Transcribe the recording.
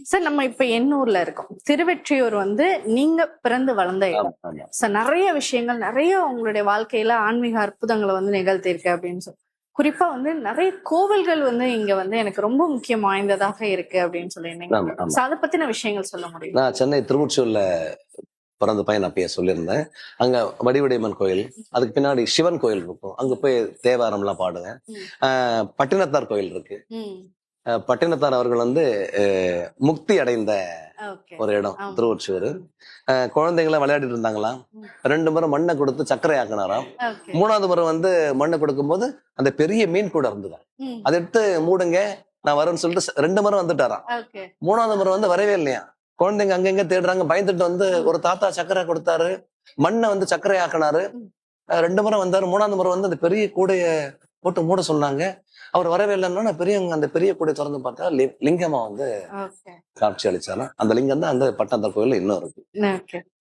Sir நம்ம இப்ப எண்ணூர்ல இருக்கோம். திருவெற்றியூர் வந்து நீங்க பிறந்து வளர்ந்த இடம். சார் நிறைய விஷயங்கள், நிறைய உங்களுடைய வாழ்க்கையில ஆன்மீக அற்புதங்களை வந்து நிகழ்த்தியிருக்கு அப்படின்னு சொல்லி, குறிப்பா வந்து நிறைய கோவில்கள் வந்து இங்க வந்து எனக்கு ரொம்ப முக்கியம் வாய்ந்ததாக இருக்கு அப்படின்னு சொல்லியிருந்தீங்க. அதை பத்தின விஷயங்கள் சொல்ல முடியும்? நான் சென்னை திருவொற்றியூர்ல பிறந்த பையன் அப்பயே சொல்லியிருந்தேன். அங்க வடிவுடையம்மன் கோயில், அதுக்கு பின்னாடி சிவன் கோயில் இருக்கும். அங்க போய் தேவாரம் எல்லாம் பாடுவேன். பட்டினத்தார் கோயில் இருக்கு. பட்டினத்தார் அவர்கள் வந்து முக்தி அடைந்த ஒரு இடம் திருவொற்றியூர். குழந்தைங்களை விளையாடிட்டு இருந்தாங்களாம். 2 முறை மண்ணை கொடுத்து சர்க்கரை ஆக்கினாராம். 3வது முறை வந்து மண்ணை கொடுக்கும் போது அந்த பெரிய மீன் கூட இருந்ததா, அதை எடுத்து மூடுங்க நான் வரேன்னு சொல்லிட்டு 2 முறை வந்துட்டாராம். 3வது முறை வந்து வரவே இல்லையா. குழந்தைங்க அங்கங்க தேடுறாங்க. பயந்துட்டு வந்து ஒரு தாத்தா சர்க்கரை கொடுத்தாரு, மண்ணை வந்து சர்க்கரை ஆக்கினாரு. 2 முறை வந்தாரு. 3வது முறை வந்து அந்த பெரிய கூடைய போட்டு மூட சொன்னாங்க. அவர் வரவே இல்லைன்னா பெரியவங்க அந்த பெரிய கூடை திறந்து பார்த்தா லிங்கமா வந்து காட்சி அளிச்சாலும் அந்த லிங்கம் தான் அந்த பட்டணத்தார் கோயில்ல இன்னும் இருக்கு.